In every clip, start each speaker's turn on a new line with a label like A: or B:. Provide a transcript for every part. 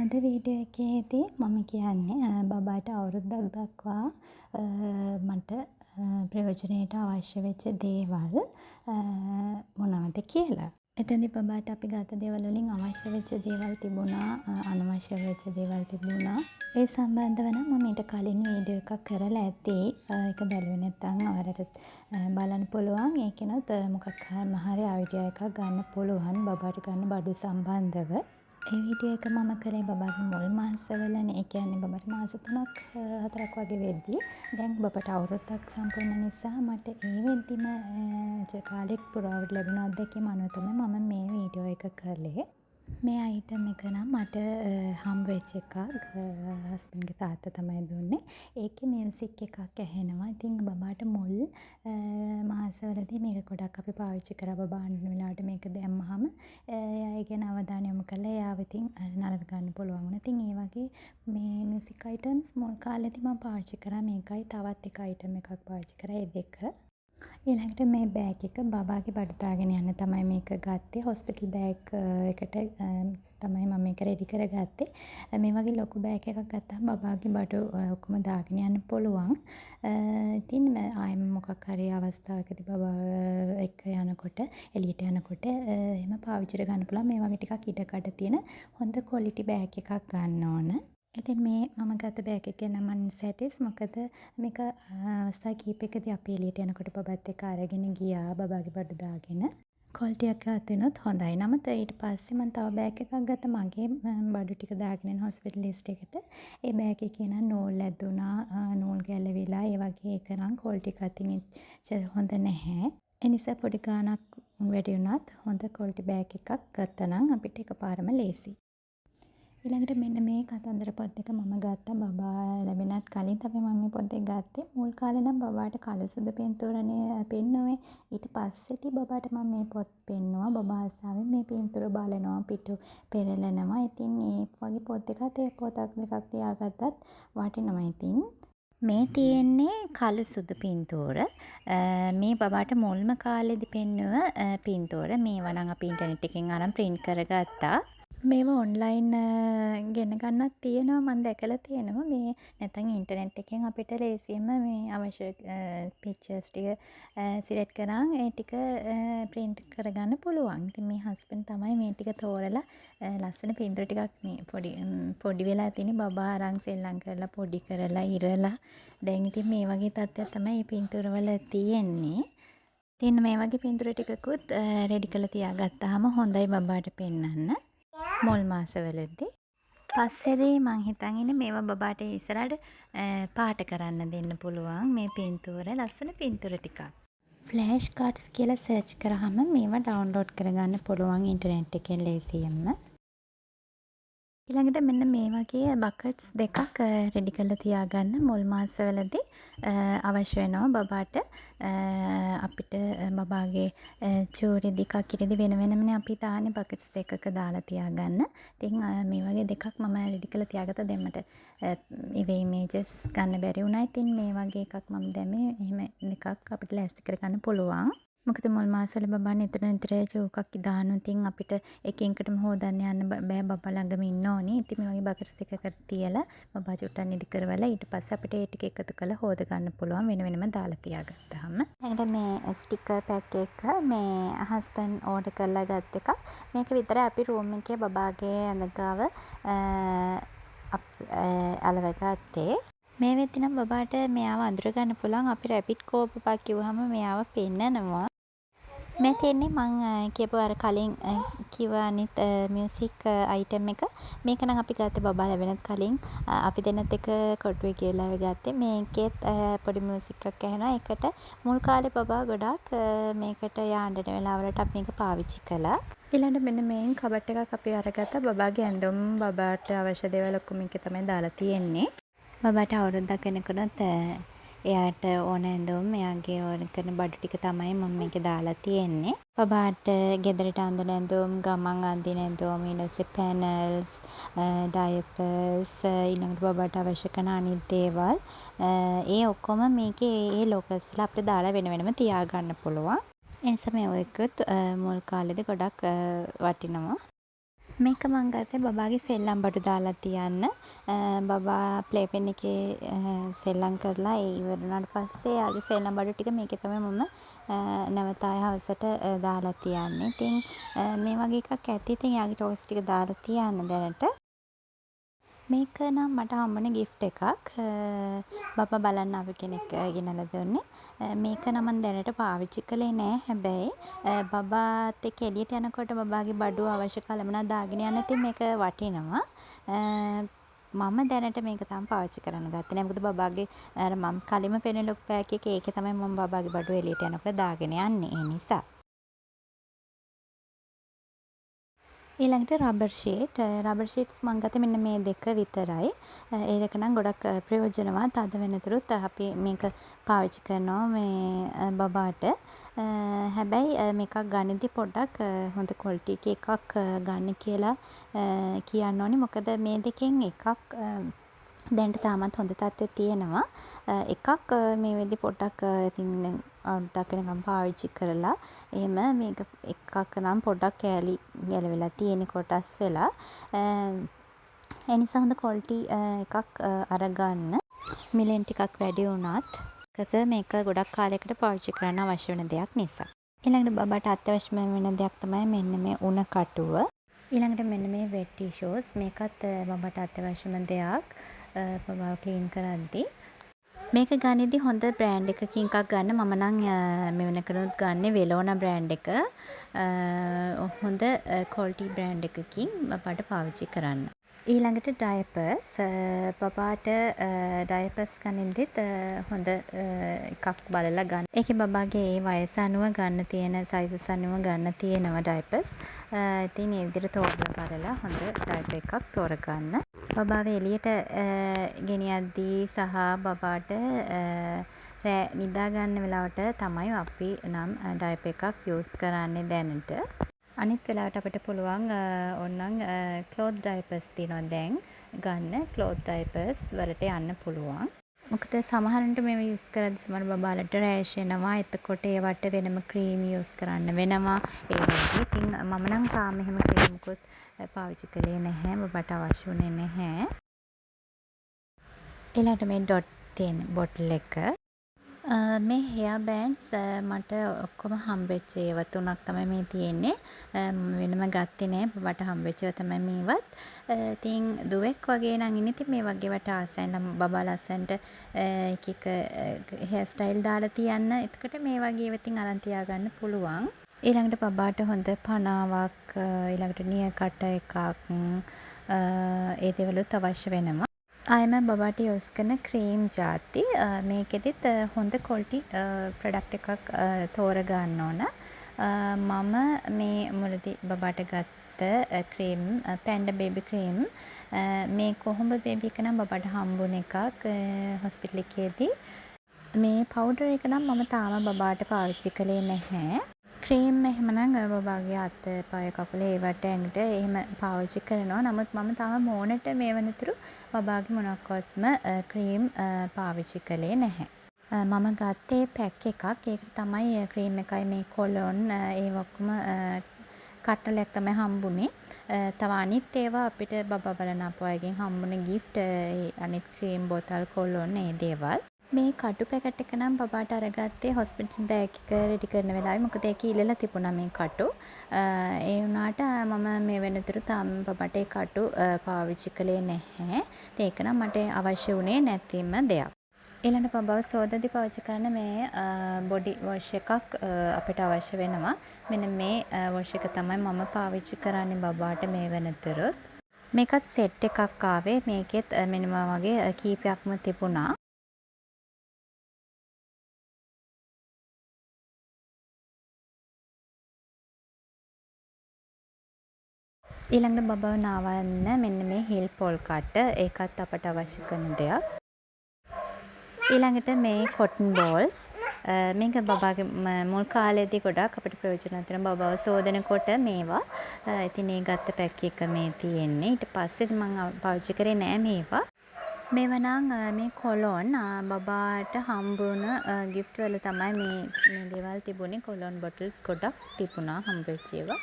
A: අද වීඩියෝ එකේදී මම කියන්නේ බබාට අවුරුද්දක් දක්වා මට ප්‍රයෝජනයට අවශ්‍ය වෙච්ච දේවල් මොනවද කියලා. එතනදී බබාට අපි ගත්ත දේවල් වලින් අවශ්‍ය වෙච්ච දේවල් තිබුණා, අනවශ්‍ය වෙච්ච දේවල් තිබුණා. ඒ සම්බන්ධව නම් මම ඊට කලින් වීඩියෝ එකක් කරලා ඇති. ඒක බැලුවේ නැත්නම් ඔයාලට බලන්න පුළුවන්. ඒකෙනොත් මොකක් හරි අයිඩියා එකක් ගන්න පුළුවන් බබාට ගන්න බඩු සම්බන්ධව. ඒ වීඩියෝ එක මම කළේ බබාගේ මුල් මාසවලනේ. ඒ කියන්නේ බබාට මාස 3ක් 4ක් වගේ වෙද්දී. දැන් බබාට අවුරුද්දක් සම්පූර්ණ නිසා මට ඒ වෙද්දිම කාලෙක පුරාවට ලැබුණ අත්දැකීම අනුව තමයි මම මේ වීඩියෝ එක කළේ. මේ අයිටම් එක නම් මට හම්බ වෙච්ච එකක්. හස්බන්ඩ්ගේ තාත්තා තමයි දුන්නේ. ඒකේ මියුසික් එකක් ඇහෙනවා. ඉතින් බබාට මුල් මාසවලදී මේක ගොඩක් අපි පාවිච්චි කරා. බබා අඬන වෙලාවට මේක දැම්මහම එයා ඒ ගැන අවධානය යොමු කරලා එයාව ඉතින් නරඹ ගන්න පුළුවන් වුණා. ඉතින් ඒ වගේ මේ මියුසික් අයිටම්ස් මුල් කාලෙදී මම පාවිච්චි කරා. මේකයි තවත් එක අයිටම් එකක් පාවිච්චි කරා. ඒ දෙක. ඊළඟට මේ බෑග් එක බබාගේ බඩු දාගෙන යන්න තමයි මේක ගත්තේ. හොස්පිටල් බෑග් එකට තමයි මම මේක රෙඩි කරගත්තේ. මේ වගේ ලොකු බෑග් එකක් ගත්තාම බබාගේ බඩු ඔක්කොම දාගෙන යන්න පුළුවන්. ඉතින් ආයෙම මොකක් හරි අවස්ථාවකදී බබාව එක්ක යනකොට එළියට යනකොට එහෙම පාවිච්චිට ගන්න පුළුවන්. මේ වගේ ටිකක් ඉඩකඩ තියෙන හොඳ ක්වොලිටි බෑග් එකක් ගන්න ඕන. ඉතින් මේ මම ගත්ත බෑග් එක ගැන මම සැටිස්. මොකද මේක අවස්ථා කිහිපයකදී අපි එළියට යනකොට බබාත් එක්ක අරගෙන ගියා බබාගේ බඩු දාගෙන. ක්වොලිටි එකක් ගත්තොත් හොඳයි. නමුත් ඊට පස්සේ මම තව බෑග් එකක් ගත්තා මගේ බඩු ටික දාගෙන යන හොස්පිටල් ලිස්ට් එකට. ඒ බෑග් එකේ නම් නූල් ඇදුනා, නූල් ගැලවිලා, ඒ වගේ එක නම් ක්වොලිටි එක අතින් එච්චර හොඳ නැහැ. ඒ නිසා පොඩි ගාණක් වැඩි වුණත් හොඳ ක්වොලිටි බෑග් එකක් ගත්තා නම් අපිට එකපාරම ලේසියි. ඊළඟට මෙන්න මේ කතන්දර පොත් එක මම ගත්තා. බබා ලැබෙන්නත් කලින් තමයි මම මේ පොත් එක ගත්තේ. මුල් කාලේ නම් බබාට කළු සුදු පින්තූරනේ පෙන්නුවේ. ඊට පස්සේදී බබාට මම මේ පොත් පෙන්නුවා. බබා ආසාවෙන් මේ පින්තූර බලනවා, පිටු පෙරලනවා. ඉතින් ඒ වගේ පොත් එකත් ඒ පොතක් දෙකක් තියාගත්තත් වටිනවා ඉතින්. මේ තියෙන්නේ කළු සුදු පින්තූර. මේ බබාට මුල්ම කාලෙදි පෙන්නුව පින්තූර. මේවා නම් අපි ඉන්ටර්නෙට් එකෙන් අරන් ප්‍රින්ට් කරගත්තා. මේවා ඔන්ලයින් ගෙන ගන්නත් තියෙනවා. මම දැකලා තියෙනවා. මේ නැත්නම් ඉන්ටර්නෙට් එකෙන් අපිට ලේසියෙන්ම මේ අවශ්‍ය පික්චර්ස් ටික සිලෙක්ට් කරන් ඒ ටික ප්‍රින්ට් කරගන්න පුළුවන්. ඉතින් මේ හස්බන්ඩ් තමයි මේ ටික තෝරලා ලස්සන පින්තූර ටිකක් මේ පොඩි වෙලා තියෙන බබා අරන් සෙල්ලම් කරලා පොඩි කරලා ඉරලා දැන් ඉතින් මේ වගේ තත්ත්වයක් තමයි මේ පින්තූර වල තියෙන්නේ. ඉතින් මේ වගේ පින්තූර ටිකකුත් රෙඩි කරලා තියාගත්තාම හොඳයි බබාට පෙන්නන්න. මුල් මාසවලදී. පස්සේදී මං හිතන් ඉන්නේ මේවා බබාට ඉස්සරහට පාට කරන්න දෙන්න පුළුවන්. මේ පින්තූර ලස්සන පින්තූර ටිකක්. ෆ්ලෑෂ් කාඩ්ස් කියලා සර්ච් කරාම මේවා ඩවුන්ලෝඩ් කරගන්න පුළුවන් ඉන්ටර්නෙට් එකෙන් ලේසියෙන්ම. ඊළඟට මෙන්න මේ වගේ බකට්ස් දෙකක් රෙඩි කරලා තියාගන්න මුල් මාසවලදී අවශ්‍ය වෙනවා බබාට. අපිට බබාගේ චූරි දිකක් ඉරදී වෙන වෙනමනේ අපි දාන්නේ බකට්ස් දෙකක දාලා තියාගන්න. ඉතින් මේ වගේ දෙකක් මම රෙඩි කරලා තියාගත්තා. දැන් මට ඉවේ ඉමේජස් ගන්න බැරි වුණා. ඉතින් මේ වගේ එකක් මම දැම්මේ. එහෙම එකක් අපිට ලෑස්ති කරගන්න පුළුවන්. මොකද මුල් මාසවල බබා නිතර චූකක් දානවා. ඉතින් අපිට එකින් හොදන්න යන්න බෑ. බබා ළඟම ඉන්න ඕනේ. ඉතින් මේ වගේ බකට්ස් දෙකකට තියලා බබා චුට්ටක් නිදි කරවලා ඊට පස්සේ අපිට ඒ ටික එකතු කරලා හොද ගන්න පුළුවන් වෙන වෙනම දාලා තියාගත්තාම. ඊට මේ ස්ටිකර් පැක් එක මේ හස්බන්ඩ් ඕඩර් කරලා ගත්ත එකක්. මේක විතරයි අපි රූම් එකේ බබාගේ ඇඳගාව අලවගත්තේ. මේ වෙද්දි නම් බබාට මෙයාව අඳුර ගන්න පුළුවන්. අපි රැබිට් කෝපපක් කිව්වහම මෙයාව පෙන්නනවා. මේ තියෙන්නේ මං කියපු අර කලින් කිව්ව අනිත් මියුසික් අයිටම් එක. මේක නම් අපි ගත්තේ බබා ලැබෙන්නත් කලින් අපි දෙන්නත් එක කොටුවේ කියලා ගත්තේ. මේකෙත් පොඩි මියුසික් එකක් ඇහෙනවා. ඒකට මුල් කාලේ බබා ගොඩක් මේකට යාන්ඩන වෙලාවලට අපි මේක පාවිච්චි කළා. ඊළඟට මෙන්න මේන් කබඩ් එකක් අපි අරගත්තා. බබාගේ ඇඳුම් බබාට අවශ්‍ය දේවල් ඔක්කොම මේකේ තමයි දාලා තියෙන්නේ. බබාට අවුරුද්දක් වෙනකොටත් එයාට ඕන ඇඳුම් එයාගේ ඕන කරන බඩු ටික තමයි මම මේකේ දාලා තියෙන්නේ. බබාට ගෙදරට අඳින ඇඳුම්, ගමන් අඳින ඇඳුම්, ඊළඟට පැනල්ස්, ඩයපර්ස්, ඊළඟට බබාට අවශ්‍ය කරන අනිත් දේවල් ඒ ඔක්කොම මේකේ ඒ ලෝකස්ලා අපිට දාලා වෙන වෙනම තියාගන්න පුළුවන්. ඒ නිසා මේ ඔයකත් මුල් කාලේදී ගොඩක් වටිනවා. මේක මං ගත්තේ බබාගේ සෙල්ලම් බඩු දාලා තියන්න. බබා ප්ලේ පෙන් එකේ සෙල්ලම් කරලා ඒ ඉවර වුණාට පස්සේ එයාගේ සෙල්ලම් බඩු ටික මේකේ තමයි මම නැවත ආයෙ හවසට දාලා තියන්නේ. ඉතින් මේ වගේ එකක් ඇති. ඉතින් එයාගේ ටොයිස් ටික දාලා තියන්න දැනට. මේක නම් මට හම්බුනේ ගිෆ්ට් එකක්. බබා බලන්න ආව කෙනෙක් ගෙනල්ලා දුන්නේ. මේක නම් මම දැනට පාවිච්චි කළේ නෑ. හැබැයි බබාත් එක්ක එළියට යනකොට බබාගේ බඩුව අවශ්‍ය කළමනා දාගෙන යන්න ඉතින් මේක වටිනවා. මම දැනට මේක තාම පාවිච්චි කරන්න ගත්තේ නෑ. මොකද බබාගේ අර මම කලින්ම පෙනෙලොක් බෑග් එකේ ඒකේ තමයි මම බබාගේ බඩුව එළියට යනකොට දාගෙන යන්නේ. ඒ නිසා. ඊළඟට රබර් ෂීට්. රබර් ෂීට්ස් මං ගත්තේ මෙන්න මේ දෙක විතරයි. ඒ දෙක නම් ගොඩක් ප්‍රයෝජනවත්. අද වෙනතුරුත් අපි මේක පාවිච්චි කරනවා මේ බබාට. හැබැයි මේකක් ගනිද්දි පොඩ්ඩක් හොඳ ක්වොලිටි එකක් ගන්න කියලා කියන්න ඕනේ. මොකද මේ දෙකෙන් එකක් දැනට තාමත් හොඳ තත්ත්වෙ තියෙනවා. එකක් මේ වෙද්දි පොඩ්ඩක් ඉතින් අවුරුද්දක් වෙනකම් පාවිච්චි කරලා එහෙම මේක එකක් නම් පොඩ්ඩක් කෑලි ගැලවිලා තියෙන්නේ කොටස් වෙලා. ඒ නිසා හොඳ ක්වොලිටි එකක් අරගන්න. මිලෙන් ටිකක් වැඩි වුණත් මොකද මේක ගොඩක් කාලයකට පාවිච්චි කරන්න අවශ්‍ය වෙන දෙයක් නිසා. ඊළඟට බබාට අත්‍යවශ්‍යම වෙන දෙයක් තමයි මෙන්න මේ උණ කටුව. ඊළඟට මෙන්න මේ වෙට් ටිෂූස්. මේකත් බබාට අත්‍යවශ්‍යම දෙයක්. බබාව ක්ලීන් කරද්දී මේක ගනිද්දි හොඳ බ්‍රෑන්ඩ් එකකින් එකක් ගන්න. මම නම් මේ වෙනකනුත් ගන්නේ වෙලෝනා බ්‍රෑන්ඩ් එක. හොඳ ක්වොලිටි බ්‍රෑන්ඩ් එකකින් බබාට පාවිච්චි කරන්න. ඊළඟට ඩයපර්ස්. බබාට ඩයපර්ස් ගනිද්දිත් හොඳ එකක් බලලා ගන්න. ඒකේ බබාගේ ඒ වයස අනුව ගන්න තියෙන සයිසස් අනුව ගන්න තියෙනවා ඩයපර්ස්. ඉතින් ඒ විදිහට තෝරලා බලලා හොඳ ඩයපර් එකක් තෝරගන්න. බබාව එළියට ගෙනියද්දී සහ බබාට රෑ නිදා ගන්න වෙලාවට තමයි අපි නම් ඩයපර් එකක් යූස් කරන්නේ දැනට. අනිත් වෙලාවට අපිට පුළුවන් ඕනනම් ක්ලෝත් ඩයපර්ස් තියෙනවා දැන් ගන්න. ක්ලෝත් ඩයපර්ස් වලට යන්න පුළුවන්. මොකද සමහරවිට මේවා යූස් කරද්දී සමහර බබාලට රෑෂ් එනවා. එතකොට ඒවට වෙනම ක්‍රීම් යූස් කරන්න වෙනවා. ඒ වගේ. ඉතින් මම නම් තාම එහෙම ක්‍රීම් මොකුත් පාවිච්චි කළේ නැහැ. බබාට අවශ්‍ය වුණේ නැහැ. ඊළඟට මේ ඩොට් තියෙන බොටල් එක. මේ හෙයා බෑන්ඩ්ස් මට ඔක්කොම හම්බෙච්ච ඒවා 3ක් තමයි මේ තියෙන්නේ. වෙනම ගත්තේ නෑ. බබාට හම්බෙච්ච ඒවා තමයි මේවත්. ඉතින් දුවෙක් වගේ නම් ඉන්නේ. ඉතින් මේ වගේ වට ආසයි නම් බබා ලස්සනට එක එක හෙයා ස්ටයිල් දාලා තියන්න. එතකොට මේ වගේ ඒවා ඉතින් අරන් තියාගන්න පුළුවන්. ඊළඟට බබාට හොඳ පනාවක් ඊළඟට නියකට එකක් ඒ දේවලුත් අවශ්‍ය වෙනවා. ආයෙම බබාට යූස් කරන ක්‍රීම් ජාති. මේකෙදිත් හොඳ ක්වොලිටි ප්‍රොඩක්ට් එකක් තෝරගන්න ඕන. මම මේ මුලදී බබාට ගත්ත ක්‍රීම් පැන්ඩා බේබි ක්‍රීම්. මේ කොහොඹ බේබි එක නම් බබාට හම්බුන එකක් හොස්පිටල් එකේදී. මේ පවුඩර් එක නම් මම තාම බබාට පාවිච්චි කළේ නැහැ. ක්‍රීම් එහෙමනම් බබාගේ අත පය කකුල ඒවට ඇඟට එහෙම පාවිච්චි කරනවා. නමුත් මම තාම මූණට මේ වෙනතුරු බබාගේ මොනක්වත්ම ක්‍රීම් පාවිච්චි කළේ නැහැ. මම ගත්තේ පැක් එකක්. ඒකට තමයි ක්‍රීම් එකයි මේ කොලොන් ඒ ඔක්කොම කට්ටලයක් තමයි හම්බුනේ. තව අනිත් ඒවා අපිට බබා බලන අප අයගෙන් හම්බුනේ ගිෆ්ට් අනිත් ක්‍රීම් බෝතල් කොලොන් ඒ දේවල්. මේ කටු පැකට් එක නම් බබාට අරගත්තේ හොස්පිටල් බෑග් එක රෙඩි කරන වෙලාවේ. මොකද ඒකේ ඉලලා තිබුණා මේ කටු. ඒ වුණාට මම මේ වෙනතුරු තාම බබාට ඒ කටු පාවිච්චි කළේ නැහැ. ඒක නම් මට අවශ්‍ය වුණේ නැතිම දෙයක්. ඊළඟට බබාව සෝදද්දී පාවිච්චි කරන මේ බොඩි වොෂ් එකක් අපිට අවශ්‍ය වෙනවා. මෙන්න මේ වොෂ් එක තමයි මම පාවිච්චි කරන්නේ බබාට මේ වෙනතුරුත්. මේකත් සෙට් එකක් ආවේ. මේකෙත් මෙන්න වගේ කීපයක්ම තිබුණා. ඊළඟට බබාව නාවන්න මෙන්න මේ හිල් පොල් කට්. ඒකත් අපට අවශ්‍ය කරන දෙයක්. ඊළඟට මේ කොටන් බෝල්ස්. මේක බබාගේ මුල් කාලේදී ගොඩක් අපිට ප්‍රයෝජනවත් වෙන බබාව සෝදනකොට මේවා. ඉතින් ඒ ගත්ත පැක් එක මේ තියෙන්නේ. ඊට පස්සේ මම පාවිච්චි කරේ නෑ මේවා. මේවා නම් මේ කොලොන් බබාට හම්බුන ගිෆ්ට් වල තමයි මේ දේවල් තිබුණේ. කොලොන් බොටල්ස් ගොඩක් තිබුණා හම්බෙච්ච ඒවා.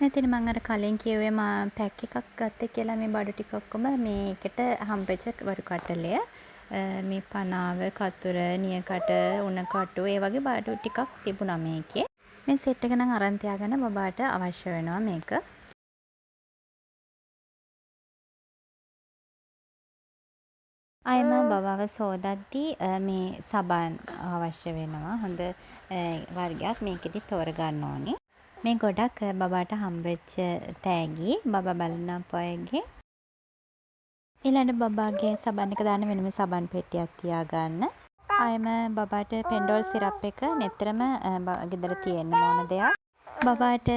A: මෙතන මම අර කලින් කිව්වේ මම පැක් එකක් ගත්තේ කියලා මේ බඩු ටික ඔක්කොම මේකට හම්බෙච්ච වරු කටලය. මේ පනාව, කතුර, නියකට, උණ කටු ඒ වගේ බඩු ටිකක් තිබුණා මේකේ. මේ සෙට් එක නම් අරන් තියාගන්න බබාට අවශ්‍ය වෙනවා මේක. අයම බබාව සෝදද්දී මේ සබන් අවශ්‍ය වෙනවා. හොඳ වර්ගයක් මේකෙදි තෝරගන්න ඕනේ. මේ ගොඩක් බබාට හම්බෙච්ච තෑගි බබා බලනපු අයගේ. ඊළඟට බබාගේ සබන් එක දාන්න වෙනම සබන් පෙට්ටියක් තියාගන්න. ආයෙම බබාට පෙන්ඩෝල් සිරප් එක නිතරම ගෙදර තියෙන්න ඕන දෙයක්. බබාට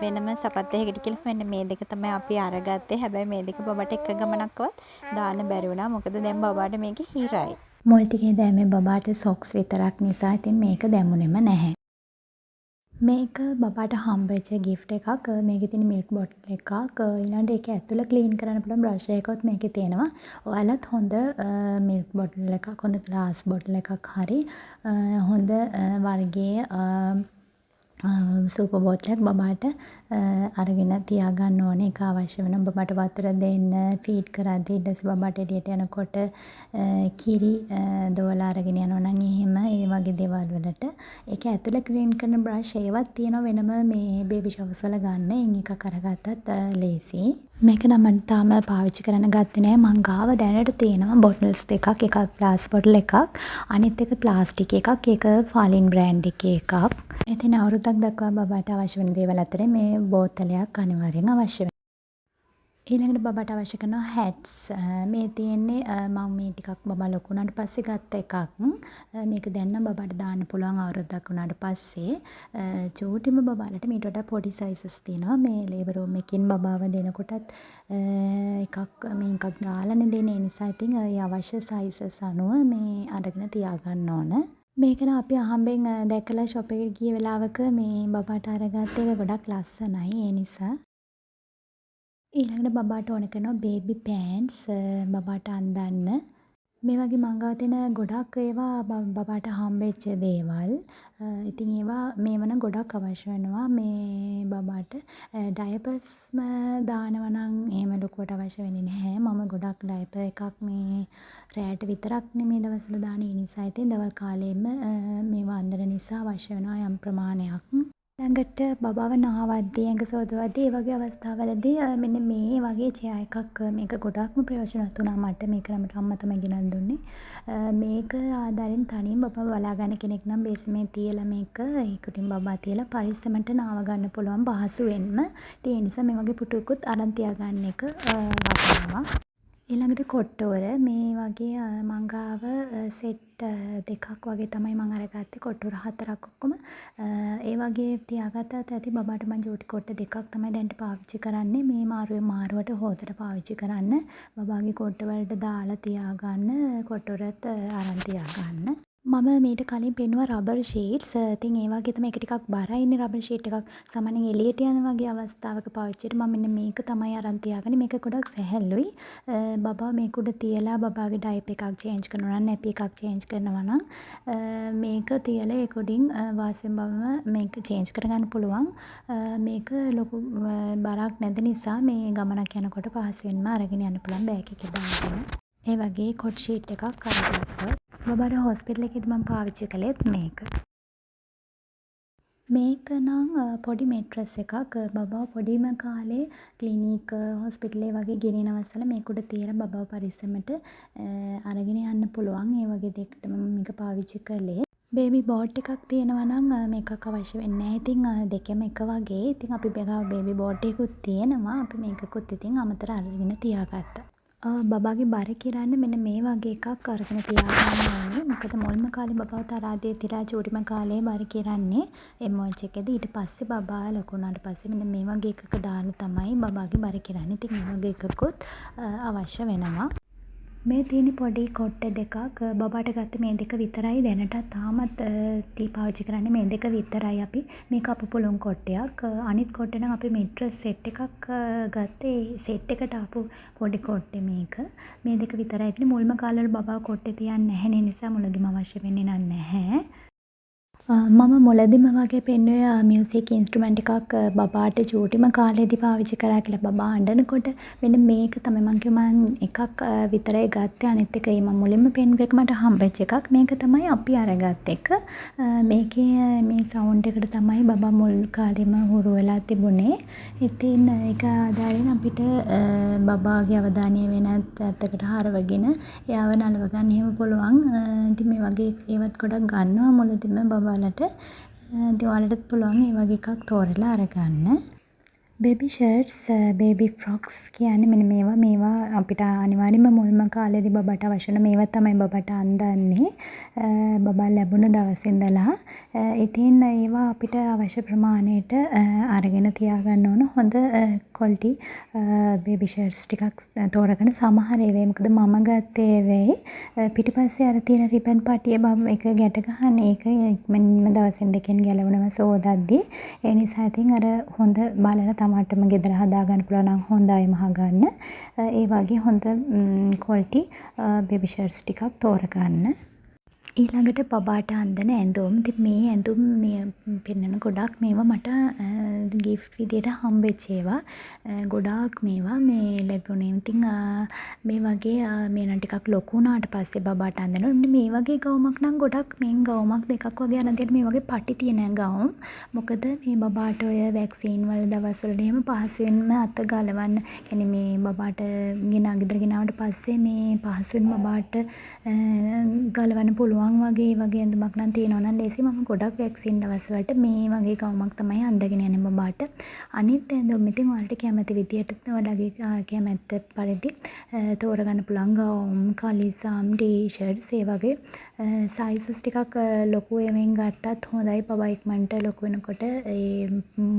A: වෙනම සපත් දෙකකට කියලා මෙන්න මේ දෙක තමයි අපි අරගත්තේ. හැබැයි මේ දෙක බබාට එක ගමනක්වත් දාන්න බැරි වුණා. මොකද දැන් බබාට මේක හිරයි. මුල් ටිකේ දැම්මේ බබාට සොක්ස් විතරක් නිසා ඉතින් මේක දැම්මුනේම නැහැ. මේක බබාට හම්බෙච්ච ගිෆ්ට් එකක්. මේකේ තියෙන මිල්ක් බොටල් එකක්. ඊළඟට ඒක ඇතුළ ක්ලීන් කරන්න පුළුවන් බ්‍රෂ් එකකුත් මේකේ තියෙනවා. ඔයාලත් හොඳ මිල්ක් බොටල් එකක්, හොඳ ග්ලාස් බොටල් එකක් හරි හොඳ වර්ගයේ සූප බෝතලයක් බබාට අරගෙන තියාගන්න ඕනේ. ඒක අවශ්‍ය වෙනවා. බබාට වතුර දෙන්න, ෆීඩ් කරද්දී ඊට පස්සේ බබාට එළියට යනකොට කිරි දෝලා අරගෙන යනවා නම් එහෙම ඒ වගේ දේවල් වලට. ඒක ඇතුළ ක්ලීන් කරන බ්‍රෂ් ඒවත් තියෙනවා වෙනම මේ බේබි ෂවර්ස් වල ගන්න. එයින් එකක් අරගත්තත් ලේසි. මේක නම් මම තාම පාවිච්චි කරන්න ගත්තේ නෑ. මං ගාව දැනට තියෙනවා බොටල්ස් දෙකක්. එකක් ග්ලාස් බොටල් එකක්. අනිත් එක ප්ලාස්ටික් එකක්. ඒක ෆාලින් බ්‍රෑන්ඩ් එකේ එකක්. ඉතින් අවුරුද්දක් දක්වා බබාට අවශ්‍ය වෙන දේවල් අතරේ මේ බෝතලයක් අනිවාර්යෙන් අවශ්‍ය වෙනවා. ඊළඟට බබාට අවශ්‍ය කරන හැට්ස්. මේ තියෙන්නේ මම මේ ටිකක් බබා ලොකු වුණාට පස්සේ ගත්ත එකක්. මේක දැන් නම් බබාට දාන්න පුළුවන් අවුරුද්දක් වුණාට පස්සේ. චූටිම බබාලට මීට වඩා පොඩි සයිසස් තියෙනවා. මේ ලේබර් රූම් එකකින් බබාව දෙනකොටත් මේකක් දාලානේ දෙන්නේ. ඒ නිසා ඉතින් ඒ අවශ්‍ය සයිසස් අනුව මේ අරගෙන තියාගන්න ඕන. මේක නම් අපි අහම්බෙන් දැකලා ෂොප් එකට ගිය වෙලාවක මේ බබාට අරගත්ත එක ගොඩක් ලස්සනයි. ඒ නිසා ඊළඟට බබාට ඕන කරනවා බේබි පෑන්ට්ස් බබාට අන්දන්න. මේ වගේ මං ගාව තියෙන ගොඩක් ඒවා බබාට හම්බෙච්ච දේවල්. ඉතින් ඒවා මේව නම් ගොඩක් අවශ්‍ය වෙනවා මේ බබාට. ඩයපර්ස්ම දානවා නම් එහෙම ලොකුවට අවශ්‍ය වෙන්නේ නැහැ. මම ගොඩක් ඩයපර් එකක් මේ රෑට විතරක්නේ මේ දවස්වල දාන්නේ. ඒ නිසා ඉතින් දවල් කාලෙම මේවා අන්දන නිසා අවශ්‍ය වෙනවා යම් ප්‍රමාණයක්. ළඟට බබාව නාවද්දී ඇඟ සෝදවද්දී ඒ වගේ අවස්ථාවලදී මෙන්න මේ වගේ චෙයා එකක් මේක ගොඩක්ම ප්‍රයෝජනවත් වුණා මට. මේක නම් මට අම්මා තමයි ගෙනත් දුන්නේ. මේක ආදාරෙන් තනියෙන් බබාව බලා ගන්න කෙනෙක් නම් බේස්මේ තියලා මේක ඒකටින් බබා තියලා පරිස්සමට නාව ගන්න පුළුවන් පහසුවෙන්ම. ඉතින් ඒ නිසා මේ වගේ පුටුවකුත් අරන් තියාගන්න එක වටිනවා. ඊළඟට කොට්ටෝර මේ වගේ මං ගාව සෙට් දෙකක් වගේ තමයි මං අරගත්තේ. කොට්ටෝර 4ක් ඔක්කොම ඒ වගේ තියාගත්තත් ඇති. බබාට මං චූටි කොට්ට දෙකක් තමයි දැන්ට පාවිච්චි කරන්නේ. මේ මාරුවට හොදට පාවිච්චි කරන්න. බබාගේ කොට්ට වලට දාලා තියාගන්න. කොට්ටෝරත් අරන් තියාගන්න. මම මීට කලින් පෙන්නුවා රබර් ෂීට්ස්. ඉතින් ඒ වගේ තමයි ඒක ටිකක් බරයිනේ රබර් ෂීට් එකක්. සාමාන්‍යයෙන් එළියට යන වගේ අවස්ථාවක පාවිච්චිට මම මෙන්න මේක තමයි අරන් තියාගන්නේ. මේක ගොඩක් සැහැල්ලුයි. බබා මේක උඩ තියලා බබාගේ ඩයපර් එකක් චේන්ජ් කරනවා නම් නැපි එකක් චේන්ජ් කරනවා නම් මේක තියලා ඒක උඩින් වාසියෙන් බබම මේක චේන්ජ් කරගන්න පුළුවන්. මේක ලොකු බරක් නැති නිසා මේ ගමනක් යනකොට පහසුවෙන්ම අරගෙන යන්න පුළුවන් බෑග් එකේ දාගෙන. ඒ වගේ කොට් ෂීට් එකක් අරගත්තා. බබාට හොස්පිටල් එකේදී මම පාවිච්චි කළේත් මේක. මේක නම් පොඩි මෙට්‍රස් එකක්. බබාව පොඩිම කාලේ ක්ලිනික් හොස්පිටලේ වගේ ගෙනියන අවස්ථාවල මේක උඩ තියලා බබාව පරිස්සමට අරගෙන යන්න පුළුවන්. ඒ වගේ දෙයකට මම මේක පාවිච්චි කළේ. බේබි බෝට් එකක් තියෙනවා නම් මේකක් අවශ්‍ය වෙන්නේ නැහැ. ඉතින් දෙකම එක වගේ. ඉතින් අපි ගාව බේබි බෝට් එකකුත් තියෙනවා. අපි මේකකුත් ඉතින් අමතර අරගෙන තියාගත්තා. බබාගේ බර කිරන්න මෙන්න මේ වගේ එකක් අරගෙන තියාගන්න ඕනේ. මොකද මුල්ම කාලේ බබාව තරහදී තියලා චූටිම කාලේ බර කිරන්නේ MOH එකේදී. ඊට පස්සේ බබා ලොකු වුණාට පස්සේ මෙන්න මේ වගේ එකක දාලා තමයි බබාගේ බර කිරන්නේ. ඉතින් මේ වගේ එකකුත් අවශ්‍ය වෙනවා. මේ තියෙන පොඩි කොට්ට දෙකක්. බබාට ගත්තේ මේ දෙක විතරයි. දැනටත් තාමත් පාවිච්චි කරන්නේ මේ දෙක විතරයි අපි. මේක අපු පුළුන් කොට්ටයක්. අනිත් කොට්ටේ නම් අපි මෙට්‍රස් සෙට් එකක් ගත්තේ. සෙට් එකට ආපු පොඩි කොට්ටේ මේක. මේ දෙක විතරයි. ඉතින් මුල්ම කාලවල බබා කොට්ටේ තියන්නේ නැහැ. ඒ නිසා මුලදිම අවශ්‍ය වෙන්නේ නැහැ. මම මුලදිම වගේ පෙන්නුවේ මියුසික් ඉන්ස්ට්‍රුමන්ට් එකක් බබාට චූටිම කාලේදී පාවිච්චි කරා කියලා. බබා අඬනකොට මෙන්න මේක තමයි මං කිව්වා මං එකක් විතරයි ගත්තේ. අනිත් එක මම මුලින්ම පෙන්නුව එක මට හම්බෙච්ච එකක්. මේක තමයි අපි අරගත් එක. මේකේ මේ සවුන්ඩ් එකට තමයි බබා මුල් කාලෙම හුරු වෙලා තිබුණේ. ඉතින් ඒක ආදායයෙන් අපිට බබාගේ අවධානය වෙන පැත්තකට හරවගෙන එයාව නලව ගන්න එහෙම පුළුවන්. ඉතින් මේ වගේ ඒවත් ගොඩක් ගන්නවා මුලදිම බබාලට. ඉතින් ඔයාලටත් පුළුවන් ඒ වගේ එකක් තෝරලා අරගන්න. බේබි ෂර්ට්ස්, බේබි ෆ්‍රොක්ස් කියන්නේ මෙන්න මේවා අපිට අනිවාර්යෙන්ම මුල්ම කාලේදී බබාට අවශ්‍ය වෙන මේවා තමයි බබාට අන්දන්නේ. බබා ලැබුණ දවසේ ඉඳලා. ඉතින් ඒවා අපිට අවශ්‍ය ප්‍රමාණයට අරගෙන තියාගන්න ඕන. හොඳ ක්වොලිටි බේබි ෂර්ට්ස් ටිකක් තෝරගෙන සමහර ඒවායි මොකද මම ගත්තේ ඒවායි පිටිපස්සේ අර තියෙන රිබන් පටිය එක ගැට ගන්න ඒක ඉක්මනින්ම දවසෙන් දෙකෙන් ගැලවෙනවා සෝදද්දී. ඒ නිසා ඉතින් අර හොඳ බලලා තමටම ගෙදර හදාගන්න පුළුවන් නම් හොඳයිම අහගන්න. ඒ වගේ හොඳ ක්වොලිටි බේබි ෂර්ට්ස් ටිකක් තෝරගන්න. ඊළඟට බබාට අන්දන ඇඳුම්. ඉතින් මේ ඇඳුම් පෙන්නන ගොඩක් මේවා මට ගිෆ්ට් විදියට හම්බෙච්ච ඒවා. ගොඩාක් මේවා මේ ලැබුණේ. ඉතින් මේ වගේ මේ නම් ටිකක් ලොකු වුණාට පස්සේ බබාට අන්දනවා. මේ වගේ ගවුමක් නම් ගොඩක් මේන් ගවුමක් දෙකක් වගේ අරන් තියෙන මේ වගේ පටි තියෙන ගවුම්. මොකද මේ බබාට ඔය වැක්සීන් වල දවස්වලට එහෙම පහසුවෙන්ම අත ගලවන්න. කියන්නේ මේ බබාට ගෙදර ගෙනාවට පස්සේ මේ පහසුවෙන් බබාට ගලවන්න පුළුවන් වගේ ඇඳුමක් නම් තියෙනවා නම් ලේසි. මම ගොඩක් වැක්සින් දවස්වලට මේ වගේ ගවුමක් තමයි අඳගෙන යන්නේ බබාට. අනිත් ඇඳුම් ඉතින් ඔයාලට කැමති විදියට ඔයාලගේ කැමැත්ත පරිදි තෝරගන්න පුළුවන් ගවුම්, කලිසම්, ටී-ෂර්ට්ස් ඒ වගේ සයිසස් ටිකක් ලොකු ඒවෙන් ගත්තත් හොඳයි. බබා ඉක්මනට ලොකු වෙනකොට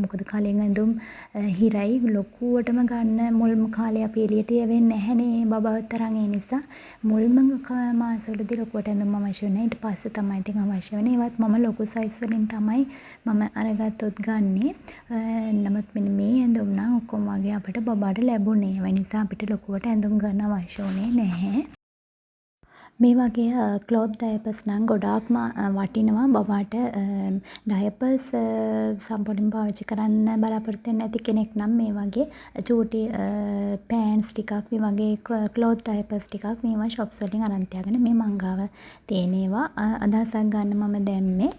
A: මොකද කලින් ඇඳුම් හිරයි ලොකුවටම ගන්න මුල්ම කාලේ අපි එළියට යවෙන්නේ නැහැනේ බබාවත් තරම්. ඒ නිසා මුල්ම මාසවලදී ලොකුවට ඇඳුම් අවශ්‍ය වෙනවා. ඊට පස්සේ තමයි ඉතින් අවශ්‍ය වෙන්නේ. ඒවත් මම ලොකු සයිස් වලින් තමයි මම අරගත්තොත් ගන්නෙ. නමුත් මෙන්න මේ ඇඳුම් නම් ඔක්කොම වගේ අපිට බබාට ලැබුණේ. ඒ නිසා අපිට ලොකුවට ඇඳුම් ගන්න අවශ්‍ය වුණේ නැහැ. මේ වගේ ක්ලොත් ඩයපර්ස් නම් ගොඩාක්ම වටිනවා බබාට. ඩයපර්ස් සම්පූර්ණයෙන් පාවිච්චි කරන්න බලාපොරොත්තු වෙන්නේ නැති කෙනෙක් නම් මේ වගේ චූටි පෑන්ට්ස් ටිකක් මේ වගේ ක්ලොත් ඩයපර්ස් ටිකක් මේවා shops වලින් අරන් තියාගන්න. මේ මං ගාව තියෙන ඒවා අදහසක් ගන්න මම දැම්මේ.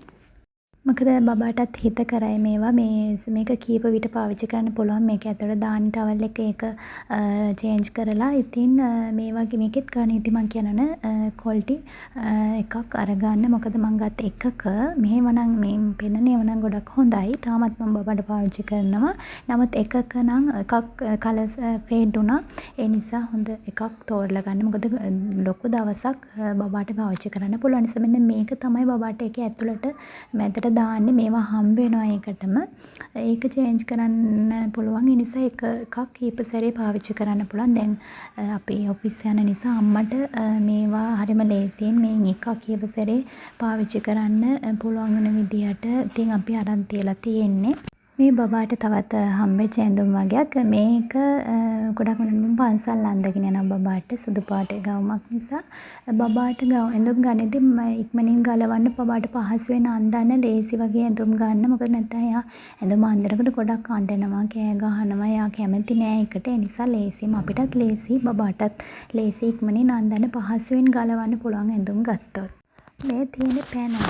A: මොකද බබාටත් හිත කරයි මේවා මේක කීප විට පාවිච්චි කරන්න පුළුවන්. මේක ඇතුළට දාන්න ටවල් එක ඒක චේන්ජ් කරලා ඉතින් මේ වගේ මේකෙත් ගන්න ඉතින් මං කියනවනේ ක්වොලිටි එකක් අරගන්න. මොකද මං ගත්ත එකක මේව නම් මේ පෙන්නන ඒවා නම් ගොඩක් හොඳයි. තාමත් මම බබාට පාවිච්චි කරනවා. නමුත් එකක නම් එකක් කලර් ෆේඩ් වුණා. ඒ නිසා හොඳ එකක් තෝරලා ගන්න. මොකද ලොකු දවසක් බබාට පාවිච්චි කරන්න පුළුවන් නිසා මෙන්න මේක තමයි බබාට ඒකේ ඇතුළට මැදට දාන්නේ. මේවා හම්බ වෙනවා ඒකටම. ඒක චේන්ජ් කරන්න පුළුවන්. ඒ නිසා එකක් කීප සැරේ පාවිච්චි කරන්න පුළුවන්. දැන් අපි ඔෆිස් යන නිසා අම්මට මේවා හරිම ලේසියෙන් මේ එකක් කීප සැරේ පාවිච්චි කරන්න පුළුවන් වෙන විදිහට ඉතින් අපි අරන් තියලා තියෙන්නේ. මේ බබාට තවත් හම්බෙච්ච ඇඳුම් වගේක්. මේක ගොඩක් වෙනම පන්සල් අඳගෙන යන බබාට සුදු පාට ගවුමක් නිසා බබාට ඇඳුම් ගන්නදී ඉක්මනින් ගලවන්න බබාට පහසු වෙන අඳන්න ලේසි වගේ ඇඳුම් ගන්න. මොකද නැත්නම් එයා ඇඳුම් අඳනකොට ගොඩක් අඬනවා, කෑ ගහනවා. එයා කැමති නෑ ඒකට. ඒ නිසා ලේසිම අපිටත් ලේසි බබාටත් ලේසි ඉක්මනින් අඳන්න පහසුවෙන් ගලවන්න පුළුවන් ඇඳුම් ගත්තොත්. මේ තියෙන පැනල්ස්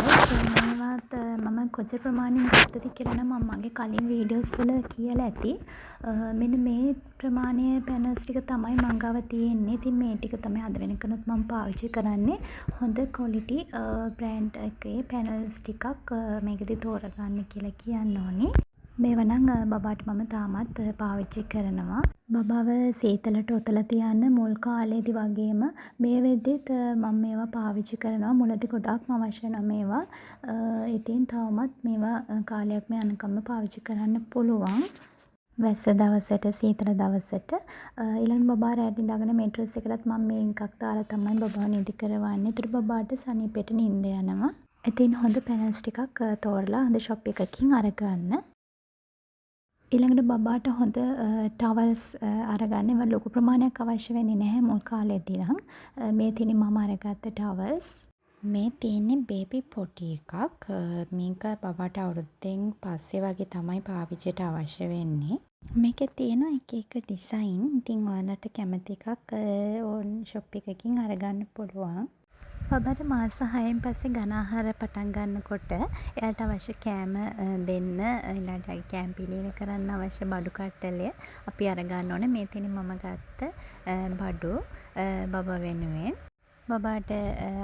A: මේවත් මම කොච්චර ප්‍රමාණයෙන් ගත්තද කියලා නම් මම මගේ කලින් වීඩියෝස් වල කියලා ඇති. මෙන්න මේ ප්‍රමාණය පැනල්ස් ටික තමයි මං ගාව තියෙන්නේ. ඉතින් මේ ටික තමයි අද වෙනකනුත් මම පාවිච්චි කරන්නේ. හොඳ ක්වොලිටි බ්‍රෑන්ඩ් එකේ පැනල්ස් ටිකක් මේකෙදි තෝරගන්න කියලා කියන්න ඕනේ. මේවා නම් බබාට මම තාමත් පාවිච්චි කරනවා. බබාව සීතලට ඔතලා තියන්න මුල් කාලේදී වගේම මේ වෙද්දිත් මම මේවා පාවිච්චි කරනවා. මුලදී ගොඩාක්ම අවශ්‍ය වෙනවා මේවා. ඉතින් තවමත් මේවා කාලයක් යනකම්ම පාවිච්චි කරන්න පුළුවන්. වැස්ස දවසට සීතල දවසට ඊළඟ බබා රැට නිදාගෙන මැට්‍රස් එකටත් මම මේ එකක් දාලා තමයි බබාව නිදි කරවන්නේ. ඒතර බබාට සනීපෙට නිින්ද යනවා. ඉතින් හොඳ පැනල්ස් ටිකක් තෝරලා හොඳ ෂොප් එකකින් අරගන්න. ඊළඟට බබාට හොඳ ටවල්ස් අරගන්න. ඒවා ලොකු ප්‍රමාණයක් අවශ්‍ය වෙන්නේ නැහැ මුල් කාලේදී නම්. මේ තියෙන්නේ මම අරගත්ත ටවල්ස්. මේ තියෙන්නේ බේබි පොටි එකක්. මේක බබාට අවුරුද්දෙන් පස්සේ වගේ තමයි පාවිච්චියට අවශ්‍ය වෙන්නේ. මේකේ තියෙනවා එක එක ඩිසයින්. ඉතින් ඔයාලට කැමති එකක් ෂොප් එකකින් අරගන්න පුළුවන්. බබාට මාස 6න් පස්සේ ඝන ආහාර පටන් ගන්නකොට එයාට අවශ්‍ය කෑම දෙන්න ඊළඟට කෑම පිලීල කරන්න අවශ්‍ය බඩු කට්ටලය අපි අරගන්න ඕනේ. මේ තියෙන්නේ මම ගත්ත බඩු බබා වෙනුවෙන්. බබාට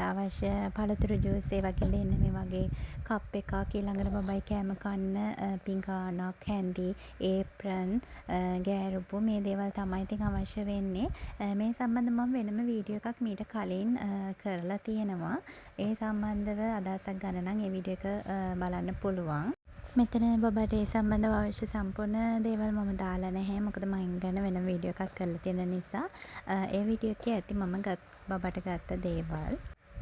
A: අවශ්‍ය පළතුරු ජූස් ඒ වගේ දෙන්න මේ වගේ කප් එකක්. ඊළඟට බබයි කෑම කන්න පිඟානක්, හැඳි, ඒප්‍රන්, ගෑරුපු මේ දේවල් තමයි ඉතින් අවශ්‍ය වෙන්නේ. මේ සම්බන්ධව මම වෙනම වීඩියෝ එකක් මීට කලින් කරලා තියෙනවා. ඒ සම්බන්ධව අදහසක් ගන්න නම් ඒ වීඩියෝ එක බලන්න පුළුවන්. මෙතන බබාට ඒ සම්බන්ධව අවශ්‍ය සම්පූර්ණ දේවල් මම දාලා නැහැ. මොකද මම ගැන වෙනම වීඩියෝ එකක් කරලා තියෙන නිසා. ඒ වීඩියෝ එකේ ඇති මම බබාට ගත්ත දේවල්.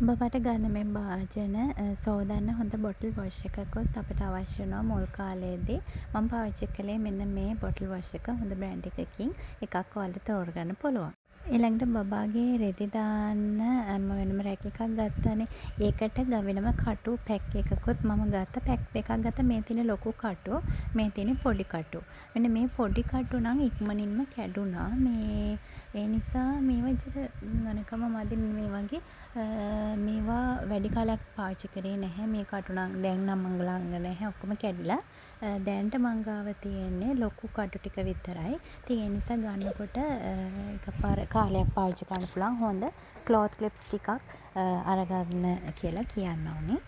A: බබාට ගන්න මේ භාජන සෝදන්න හොඳ බොටල් වොෂ් එකකුත් අපිට අවශ්‍ය වෙනවා මුල් කාලේදී. මම පාවිච්චි කළේ මෙන්න මේ බොටල් වොෂ් එක. හොඳ බ්‍රෑන්ඩ් එකකින් එකක් ඔයාලට තෝරගන්න පුළුවන්. ඊළඟට බබාගේ රෙදි දාන්න මම වෙනම රැක් එකක් ගත්තානේ. ඒකට වෙනම කටු පැක් එකකුත් මම ගත්තා. පැක් දෙකක් ගත්තා. මේ තියෙන ලොකු කටු, මේ තියෙන පොඩි කටු. මෙන්න මේ පොඩි කටු නම් ඉක්මනින්ම කැඩුනා. ඒ නිසා මේවා ඉතින් වෙනකම මදි මේ වගේ මේවා වැඩි කාලයක් පාවිච්චි කරේ නැහැ. මේ කටු නම් දැන් නම් මං ළඟ නැහැ. ඔක්කොම කැඩිලා. දැන්ට මං ගාව තියෙන්නේ ලොකු කටු ටික විතරයි. ඉතින් ඒ නිසා ගන්නකොට එකපාර කාලයක් පාවිච්චි කරන්න පුළුවන් හොඳ ක්ලෝත් ක්ලිප්ස් ටිකක් අරගන්න කියලා කියන්න ඕනේ.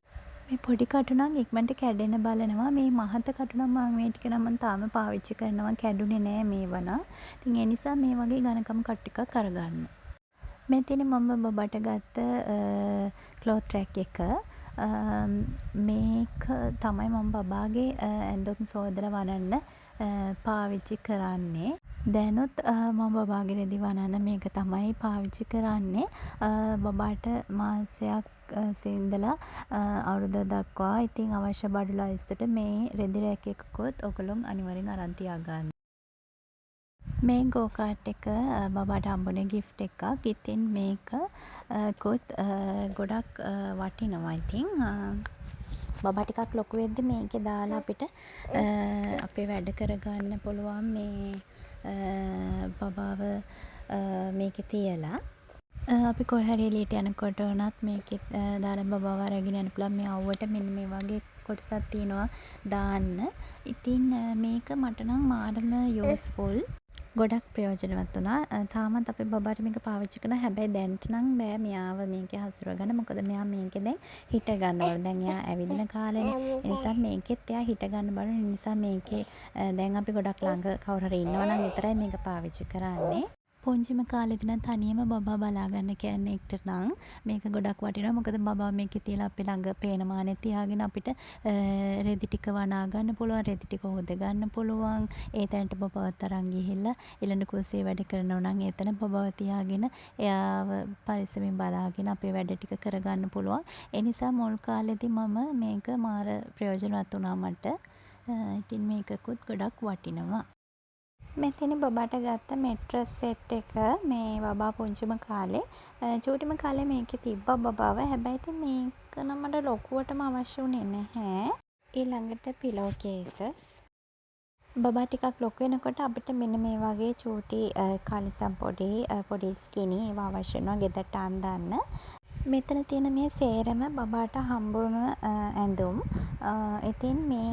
A: මේ පොඩි කටු නම් ඉක්මනට කැඩෙන්න බලනවා. මේ මහත කටු නම් මම මේ ටික නම් මම තාම පාවිච්චි කරනවා. කැඩුනේ නෑ මේවා නම්. ඉතින් ඒ නිසා මේ වගේ ඝනකම කටු ටිකක් අරගන්න. මේ තියෙන්නේ මම බබාට ගත්ත ක්ලෝත් රැක් එක. මේක තමයි මම බබාගේ ඇඳුම් සෝදලා වනන්න පාවිච්චි කරන්නේ. දැනුත් මම බබාගේ රෙදි වනන්න මේක තමයි පාවිච්චි කරන්නේ. බබාට මාසයක් ඉඳලා අවුරුද්දක් දක්වා ඉතින් අවශ්‍ය බඩු ලයිස්තුවට මේ රෙදි රැක් එකකුත් ඔයගොල්ලෝ අනිවාර්යෙන් අරන් තියාගන්න. මේ ගෝ කාට් එක බබාට හම්බුනේ ගිෆ්ට් එකක්. ඉතින් මේක ගොඩක් වටිනවා ඉතින්. බබා ටිකක් ලොකු වෙද්දි මේකේ දාලා අපිට අපේ වැඩ කරගන්න පුළුවන් මේ බබාව මේකේ තියලා. අපි කොහේ හරි එළියට යනකොට වුණත් මේකේ දාලා බබාව අරගෙන යන්න පුළුවන්. මේ අවුවට මෙන්න මේ වගේ කොටසක් තියෙනවා දාන්න. ඉතින් මේක මට නම් මාරම යූස්ෆුල්. ගොඩක් ප්‍රයෝජනවත් වුණා. තාමත් අපේ බබාට මේක පාවිච්චි කරනවා. හැබැයි දැන්ට නම් බෑ මෙයාව මේකේ හසුරව ගන්න. මොකද මෙයා මේකේ දැන් හිට ගන්න ඕන. දැන් එයා ඇවිදින කාලෙනේ. ඒ නිසා මේකෙත් එයා හිට ගන්න බලන නිසා මේකේ දැන් අපි ගොඩක් ළඟ කවුරු හරි ඉන්නවා නම් විතරයි මේක පාවිච්චි කරන්නේ. පුංචිම කාලෙදී නම් තනියම බබා බලාගන්න කෙනෙක්ට නම් මේක ගොඩක් වටිනවා. මොකද බබා මේකේ තියලා අපි ළඟ පේන මානෙ තියාගෙන අපිට රෙදි ටික වනා ගන්න පුළුවන්. රෙදි ටික හොද ගන්න පුළුවන්. ඒ තැනට බබාවත් අරන් ගිහිල්ලා ඊළඟ කුස්සියේ වැඩ කරනවා නම් එතන බබාව තියාගෙන එයාව පරිස්සමින් බලාගෙන අපේ වැඩ ටික කරගන්න පුළුවන්. ඒ නිසා මුල් කාලෙදී මම මේක මාර ප්‍රයෝජනවත් වුණා මට. ඉතින් මේකකුත් ගොඩක් වටිනවා. මේ තියෙන බබාට ගත්ත මෙට්‍රස් සෙට් එක මේ බබා පුංචිම කාලේ චූටිම කාලේ මේකේ තිබ්බා බබාව. හැබැයි ඉතින් මේක නම් මට ලොකුවටම අවශ්‍ය වුණේ නැහැ. ඊළඟට පිලෝ කේසස්. බබා ටිකක් ලොකු වෙනකොට අපිට මෙන්න මේ වගේ චූටි කලිසම් පොඩි ස්කිනි ඒවා අවශ්‍ය වෙනවා ගෙදරට අඳන්න. මෙතන තියෙන මේ සේරම බබාට හම්බුණු ඇඳුම්. ඉතින් මේ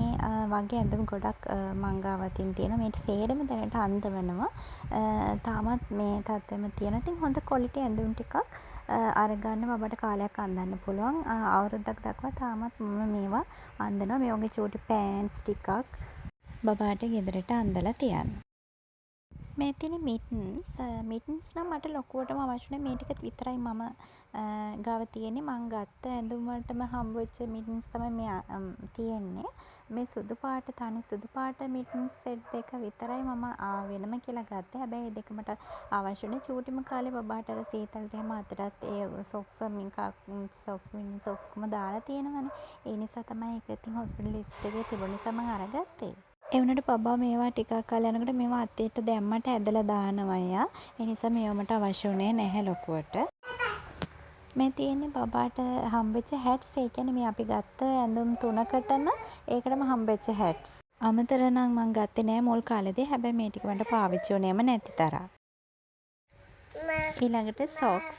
A: වගේ ඇඳුම් ගොඩක් මං ගාව තියෙනවා. මේ සේරම දැනට අන්දවනවා. තාමත් මේ තත්ත්වෙම තියෙනවා. ඉතින් හොඳ ක්වොලිටි ඇඳුම් ටිකක් අරගන්න බබාට කාලයක් අඳන්න පුළුවන්. අවුරුද්දක් දක්වා තාමත් මම මේවා අඳිනවා. මේ වගේ චූටි පෑන්ට්ස් ටිකක් බබාට ගෙදරට අඳලා තියන්න. මේ තියෙන මිටන්ස් නම් මට ලොකුවටම අවශ්‍ය නැහැ. මේ ටික විතරයි මම ගාව තියෙන්නේ. මං ගත්ත ඇඳුම් වලටම හම්බෙච්ච මිටන්ස් තමයි මේ තියෙන්නේ. මේ සුදු පාට තනි සුදු පාට මිටන්ස් සෙට් දෙක විතරයි මම වෙනම කියලා ගත්තේ. හැබැයි මේ දෙක මට අවශ්‍ය නැහැ. චූටිම කාලේ බබාට අර සීතලට එහෙම අතටත් ඒ සොක්ස් ඔක්කොම දාලා තියෙනවනේ. ඒ නිසා තමයි ඒක ඉතින් හොස්පිටල් ලිස්ට් එකේ තිබුණ නිසා මම අරගත්තේ. ඒ වුණාට බබා මේවා ටිකක් කාලයක් යනකොට මේවා අතේට දැම්මට ඇදලා දානවා එයා. ඒ නිසා මේවා මට අවශ්‍ය වුණේ නැහැ ලොකුවට. මේ තියෙන්නේ බබාට හම්බෙච්ච හැට්ස්. ඒ කියන්නේ මේ අපි ගත්ත ඇඳුම් 3කටම ඒකටම හම්බෙච්ච හැට්ස්. අමතර නම් මං ගත්තේ නෑ මුල් කාලෙදී. හැබැයි මේ ටික මට පාවිච්චි වුණේම නැති තරම්. ඊළඟට සොක්ස්.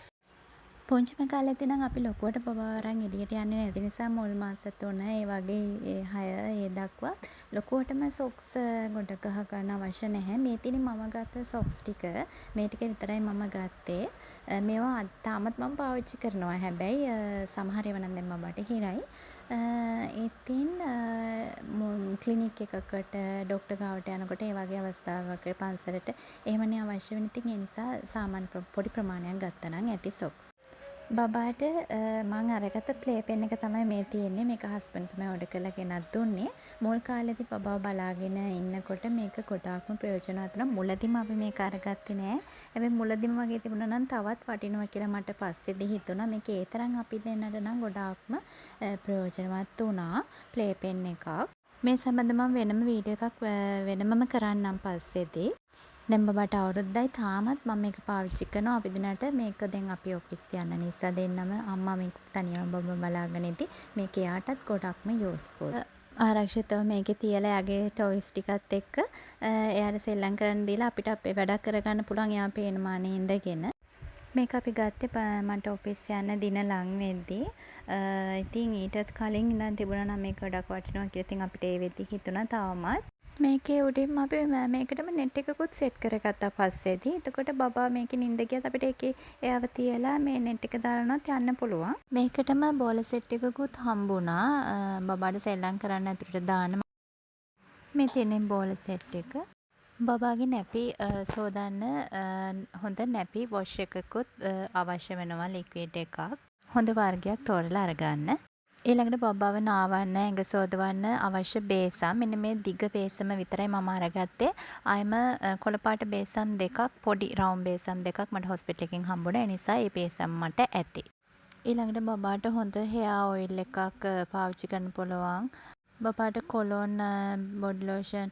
A: පුංචිම කාලෙදී නම් අපි ලොකුවට බබාව අරන් එළියට යන්නේ නැති නිසා මුල් මාස 3 ඒ වගේ 6 ඒ දක්වා ලොකුවටම සොක්ස් ගොඩ ගහ ගන්න අවශ්‍ය නැහැ. මේ තියෙන්නේ මම ගත්ත සොක්ස් ටික. මේ ටික විතරයි මම ගත්තේ. මේවා තාමත් මම පාවිච්චි කරනවා. හැබැයි සමහර ඒවා නම් දැන් බබාට හිරයි. ඉතින් ක්ලිනික් එකකට ඩොක්ටර් ගාවට යනකොට ඒ වගේ අවස්ථාවක පන්සලට එහෙමනේ අවශ්‍ය වෙන්නේ. ඉතින් ඒ නිසා සාමාන්‍ය පොඩි ප්‍රමාණයක් ගත්තා නම් ඇති සොක්ස්. බබාට මං අරගත්ත ප්ලේ පෙන් එක තමයි මේ තියෙන්නේ. මේක හස්බන්ඩ් තමයි ඕඩර් කරලා ගෙනත් දුන්නේ. මුල් කාලෙදී බබාව බලාගෙන ඉන්නකොට මේක ගොඩාක්ම ප්‍රයෝජනවත් වුණා. මුලදීම අපි මේක අරගත්තේ නෑ. හැබැයි මුලදීම වගේ තිබුණා නම් තවත් වටිනවා කියලා මට පස්සේදී හිතුණා. මේක ඒ තරම් අපි දෙන්නට නම් ගොඩාක්ම ප්‍රයෝජනවත් වුණා. ප්ලේ පෙන් එකක්. මේ සම්බන්ධව මම වෙනම වීඩියෝ එකක් වෙනමම කරන්නම් පස්සේදී. දැන් බබාට අවුරුද්දයි තාමත් මම මේක පාවිච්චි කරනවා. අපි දිනට මේක දැන් අපි ඔෆිස් යන නිසා දෙන්නම අම්මා මේක තනියම බබා බලාගෙන ඉති. මේක එයාටත් ගොඩක්ම යූස්ෆුල්. ආරක්ෂිතව මේකේ තියලා එයාගේ ටොයිස් ටිකත් එක්ක එයාට සෙල්ලම් කරන්න දීලා අපිට අපේ වැඩක් කරගන්න පුළුවන් එයා පේන මානේ ඉඳගෙන. මේක අපි ගත්තේ මට ඔෆිස් යන්න දින ලං වෙද්දී. ඉතින් ඊටත් කලින් ඉඳන් තිබුණා නම් මේක ගොඩක් වටිනවා කියලා ඉතින් අපිට ඒ වෙද්දි හිතුණා තවමත්. මේකේ උඩින්ම අපි මේකටම නෙට් එකකුත් සෙට් කරගත්තා පස්සේදී. එතකොට බබා මේකේ නින්ද ගියත් අපිට ඒකේ එයාව තියලා මේ නෙට් එක දාලනොත් යන්න පුළුවන්. මේකටම බෝල සෙට් එකකුත් හම්බුණා. බබාට සෙල්ලම් කරන්න ඇතුළට දාන්න. මේ තියෙන බෝල සෙට් එක. බබාගේ නැපි සෝදන්න හොඳ නැපි වොෂ් එකකුත් අවශ්‍ය වෙනවා ලික්විඩ් එකක්. හොඳ වර්ගයක් තෝරලා අරගන්න. ඊළඟට බබාව නාවන්න ඇඟ සෝදවන්න අවශ්‍ය බේසම්. මෙන්න මේ දිග බේසම විතරයි මම අරගත්තේ. ආයෙම කොළ පාට බේසම් දෙකක් පොඩි රවුම් බේසම් දෙකක් මට හොස්පිටල් එකෙන් හම්බුණා. ඒ නිසා මේ බේසම් මට ඇති. ඊළඟට බබාට හොඳ හෙයා ඔයිල් එකක් පාවිච්චි කරන්න පුළුවන්. බබාට cologne body lotion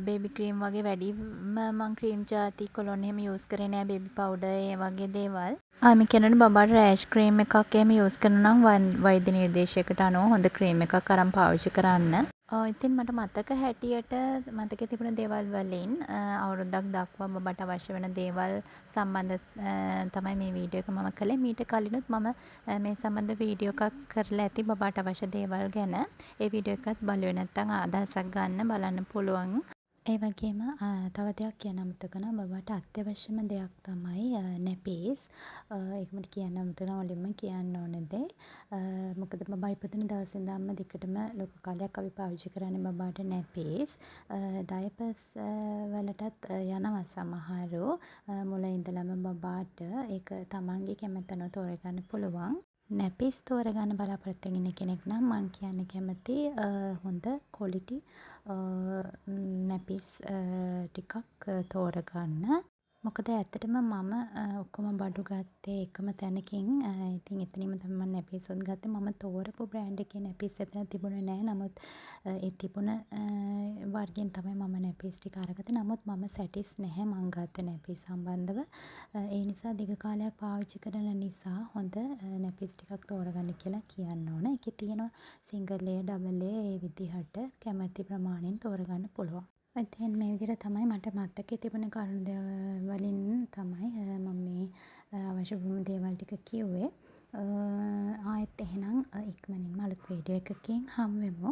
A: baby cream වගේ වැඩිම මං ක්‍රීම් ජාති කොලොන් එහෙම යූස් කරේ නෑ. බේබි පවුඩර් ඒ වගේ දේවල්. මේ කෙනෙක් බබාට රෑෂ් ක්‍රීම් එකක් එහෙම යූස් කරනවා නම් වෛද්‍ය නිර්දේශයකට අනුව හොඳ ක්‍රීම් එකක් අරන් පාවිච්චි කරන්න. ඉතින් මට මතක හැටියට මතකේ තිබුණ දේවල් වලින් අවුරුද්දක් දක්වා බබාට අවශ්‍ය වෙන දේවල් සම්බන්ධ තමයි මේ වීඩියෝ එක මම කළේ. මීට කලිනුත් මම මේ සම්බන්ධ වීඩියෝ එකක් කරලා ඇති බබාට අවශ්‍ය දේවල් ගැන. ඒ වීඩියෝ එකත් බලුවේ නැත්නම් අදහසක් ගන්න බලන්න පුළුවන්. ඒ වගේම තව දෙයක් කියන්න අමතක වුණා. බබාට අත්‍යවශ්‍යම දෙයක් තමයි නැපීස්. ඒක මට කියන්න අමතක වුණා. මුලින්ම කියන්න ඕන දේ. මොකද බබා ඉපදුන දවසේ ඉඳන්ම දිගටම ලොකු කාලයක් අපි පාවිච්චි කරන්නේ බබාට නැපීස්. ඩයපර්ස් වලටත් යනවා සමහරු. මුල ඉඳලම බබාට ඒක තමන්ගේ කැමැත්ත අනුව තෝරගන්න පුළුවන්. නැපිස් තෝරගන්න බලාපොරොත්තු වෙන කෙනෙක් නම් මං කියන්න කැමති හොඳ ක්වොලිටි නැපිස් ටිකක් තෝරගන්න. මොකද ඇත්තටම මම ඔක්කොම බඩු ගත්තේ එකම තැනකින්. ඉතින් එතනින්ම තමයි මම නැපිස් උත් ගත්තේ. මම තෝරපු බ්‍රෑන්ඩ් එකේ නැපිස් එතන තිබුණේ නැහැ. නමුත් ඒ තිබුණ වර්ගයෙන් තමයි මම නැපිස් ටික අරගත්තේ. නමුත් මම සැටිස් නැහැ මං ගත්ත නැපිස් සම්බන්ධව. ඒ නිසා දිග කාලයක් පාවිච්චි කරන නිසා හොඳ නැපිස් ටිකක් තෝරගන්න කියලා කියන්න ඕන. ඒකේ තියෙනවා සිංගල් ලේයර්, ඩබල් ලේයර් ඒ විදිහට කැමැති ප්‍රමාණයෙන් තෝරගන්න පුළුවන්. ඉතින් මේ විදිහට තමයි මට මතකේ තිබුණ කරුණු වලින් තමයි මම මේ අවශ්‍ය දේවල් ටික කිව්වේ. ආයෙත් එහෙනම් ඉක්මනින්ම අලුත් වීඩියෝ එකකින් හමු වෙමු.